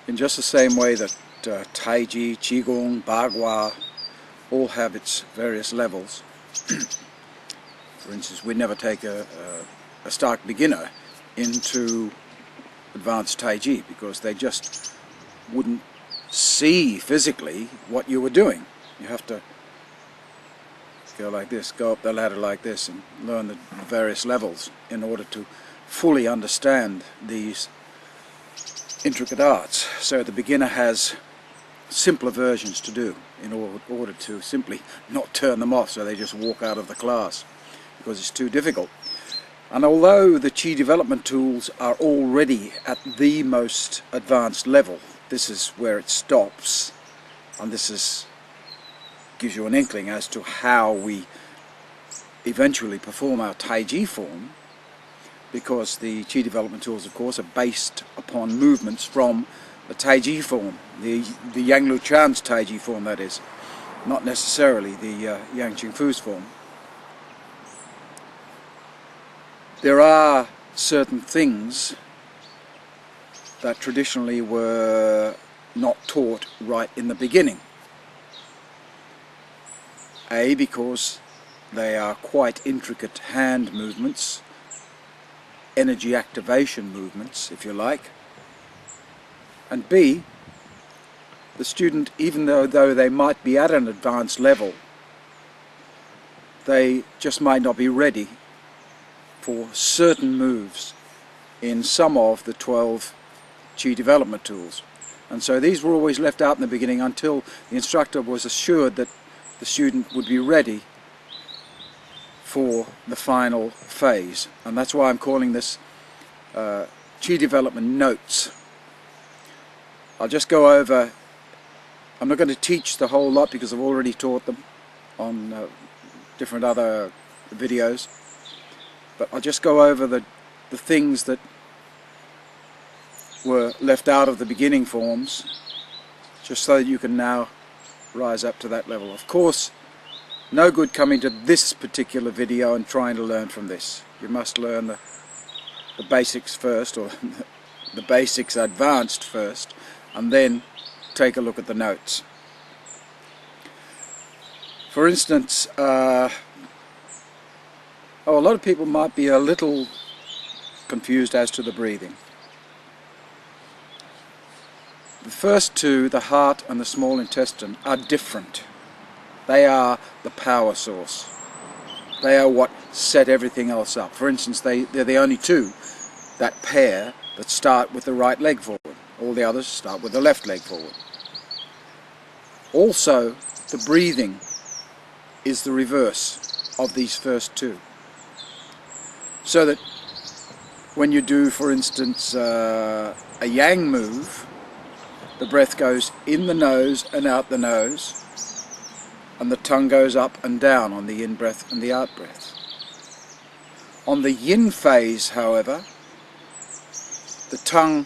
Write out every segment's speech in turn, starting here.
in just the same way that Tai Chi, Qigong, Bagua all have its various levels. For instance, we never take a stark beginner into advanced Tai Chi because they just wouldn't see physically what you were doing. You have to go like this, go up the ladder like this, and learn the various levels in order to fully understand these intricate arts. So the beginner has simpler versions to do in order to simply not turn them off so they just walk out of the class because it's too difficult. And although the Qi development tools are already at the most advanced level, this is where it stops, and this gives you an inkling as to how we eventually perform our Tai Chi form, because the Qi development tools, of course, are based upon movements from the Tai Chi form, the Yang Lu Chan's Tai Chi form, that is, not necessarily the Yang Qing Fu's form. There are certain things that traditionally were not taught right in the beginning. A, because they are quite intricate hand movements, energy activation movements, if you like. And B, the student, even though they might be at an advanced level, they just might not be ready for certain moves in some of the 12 Qi development tools. And so these were always left out in the beginning until the instructor was assured that the student would be ready for the final phase. And that's why I'm calling this Qi development notes. I'll just go over, I'm not going to teach the whole lot because I've already taught them on different other videos, but I'll just go over the things that were left out of the beginning forms, just so that you can now rise up to that level. Of course, no good coming to this particular video and trying to learn from this. You must learn the basics first, or the basics advanced first, and then take a look at the notes. For instance, a lot of people might be a little confused as to the breathing. The first two, the heart and the small intestine, are different. They are the power source. They are what set everything else up. For instance, they're the only two, that pair, that start with the right leg forward. All the others start with the left leg forward. Also, the breathing is the reverse of these first two. So that when you do, for instance, a yang move, the breath goes in the nose and out the nose, and the tongue goes up and down on the in-breath and the out-breath. On the yin phase, however, the tongue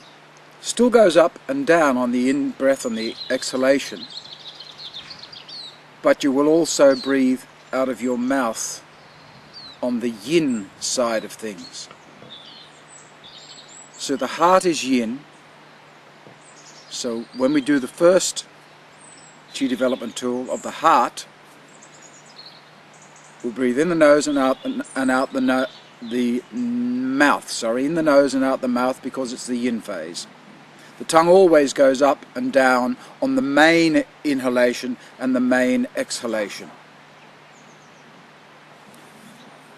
still goes up and down on the in-breath and the exhalation, but you will also breathe out of your mouth on the yin side of things. So the heart is yin. So when we do the first Qi development tool of the heart, we'll breathe in the nose and out the mouth. Sorry, in the nose and out the mouth, because it's the yin phase. The tongue always goes up and down on the main inhalation and the main exhalation.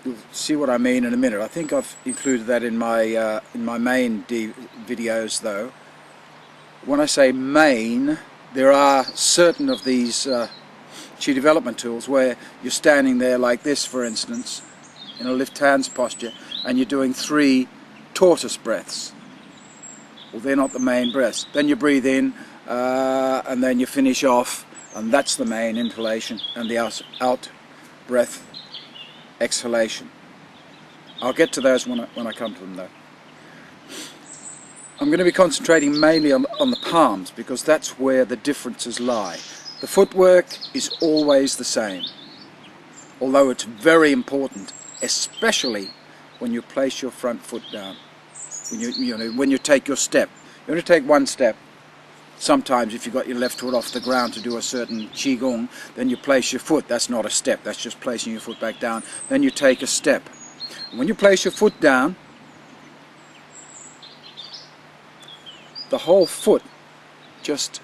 You'll see what I mean in a minute. I think I've included that in my main videos, though. When I say main, there are certain of these Qi development tools where you're standing there like this, for instance, in a lift hands posture, and you're doing 3 tortoise breaths. Well, they're not the main breaths. Then you breathe in, and then you finish off, and that's the main inhalation, and the out breath exhalation. I'll get to those when I come to them, though. I'm going to be concentrating mainly on the palms, because that's where the differences lie. The footwork is always the same, although it's very important, especially when you place your front foot down. When you take your step. You only take one step, Sometimes if you've got your left foot off the ground to do a certain Qigong, then you place your foot. That's not a step, that's just placing your foot back down. Then you take a step. When you place your foot down, the whole foot just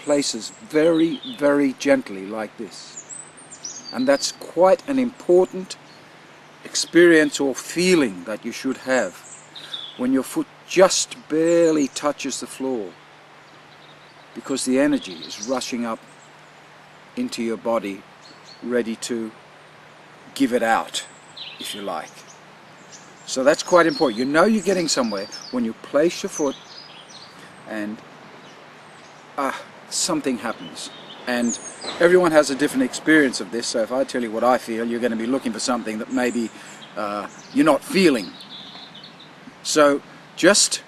places very, very gently like this. And that's quite an important experience or feeling that you should have when your foot just barely touches the floor, because the energy is rushing up into your body, ready to give it out, if you like. So that's quite important. You know you're getting somewhere when you place your foot and something happens. And everyone has a different experience of this, so if I tell you what I feel, you're going to be looking for something that maybe you're not feeling. So just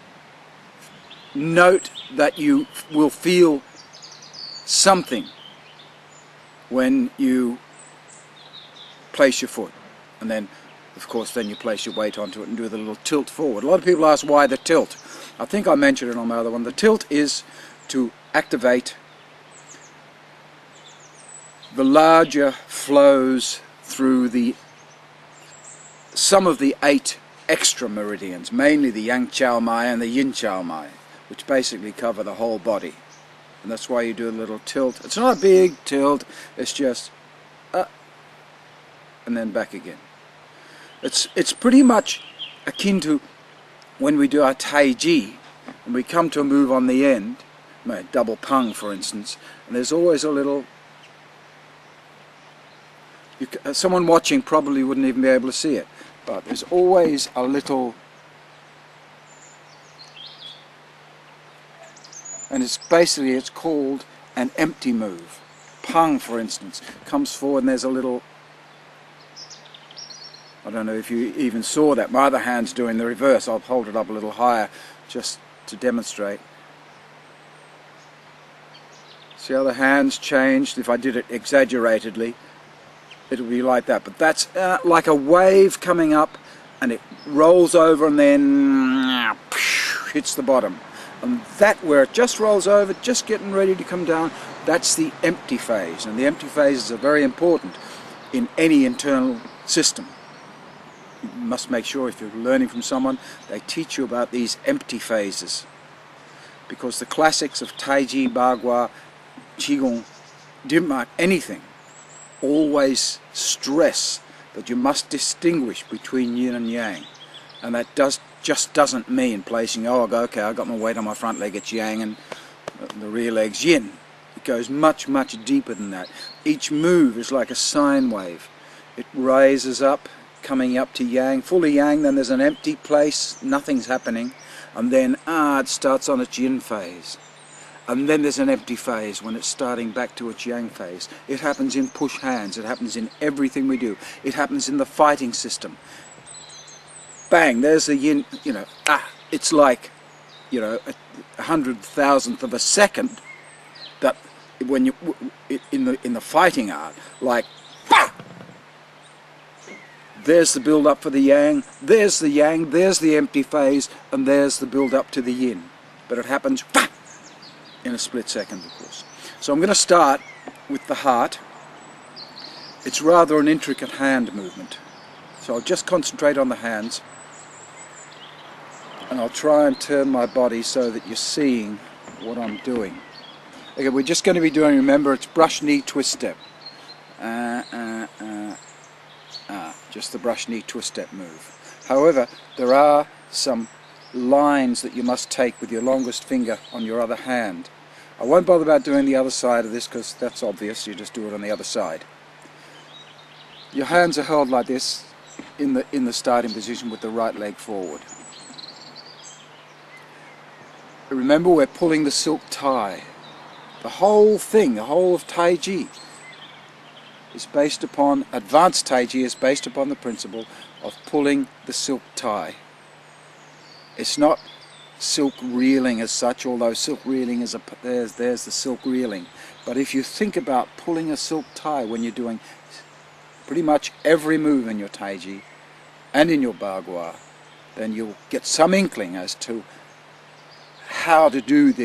note that you will feel something when you place your foot, and then of course then you place your weight onto it and do the little tilt forward. A lot of people ask why the tilt. I think I mentioned it on my other one. The tilt is to activate the larger flows through some of the 8 extra meridians, mainly the Yang Chao Mai and the Yin Chao Mai, which basically cover the whole body. And that's why you do a little tilt. It's not a big tilt, it's just and then back again. It's pretty much akin to when we do our Tai Chi and we come to a move on the end, double pung for instance, and there's always a little, someone watching probably wouldn't even be able to see it, but there's always a little, and it's called an empty move. Pung, for instance, comes forward and there's a little, I don't know if you even saw that. My other hand's doing the reverse. I'll hold it up a little higher just to demonstrate. See how the hand's changed? If I did it exaggeratedly, it would be like that. But that's like a wave coming up, and it rolls over and then hits the bottom. And that, where it just rolls over, just getting ready to come down, that's the empty phase. And the empty phases are very important in any internal system. You must make sure, if you're learning from someone, they teach you about these empty phases. Because the classics of Tai Chi, Bagua, Qigong didn't mark anything. Always stress that you must distinguish between yin and yang. And that just doesn't mean placing, okay, I got my weight on my front leg, it's yang, and the rear leg's yin. It goes much, much deeper than that. Each move is like a sine wave. It rises up, coming up to yang, fully yang, then there's an empty place, nothing's happening, and then it starts on its yin phase. And then there's an empty phase when it's starting back to its yang phase. It happens in push hands, it happens in everything we do. It happens in the fighting system. Bang, there's the yin, it's like, a 100,000th of a second that when you, in the fighting art, like, there's the build up for the yang, there's the empty phase, and there's the build up to the yin. But it happens in a split second, of course. So I'm going to start with the heart. It's rather an intricate hand movement. So I'll just concentrate on the hands, and I'll try and turn my body so that you're seeing what I'm doing. Okay, we're just going to be doing, remember, it's brush knee twist step. Just the brush knee twist step move. However, there are some lines that you must take with your longest finger on your other hand. I won't bother about doing the other side of this because that's obvious, you just do it on the other side. Your hands are held like this in the starting position with the right leg forward. Remember, we're pulling the silk tie. The whole thing, the whole of Tai Chi is based upon, advanced Tai Chi is based upon the principle of pulling the silk tie. It's not silk reeling as such, although silk reeling is there's the silk reeling. But if you think about pulling a silk tie when you're doing pretty much every move in your Tai Chi and in your Bagua, then you'll get some inkling as to how to do this.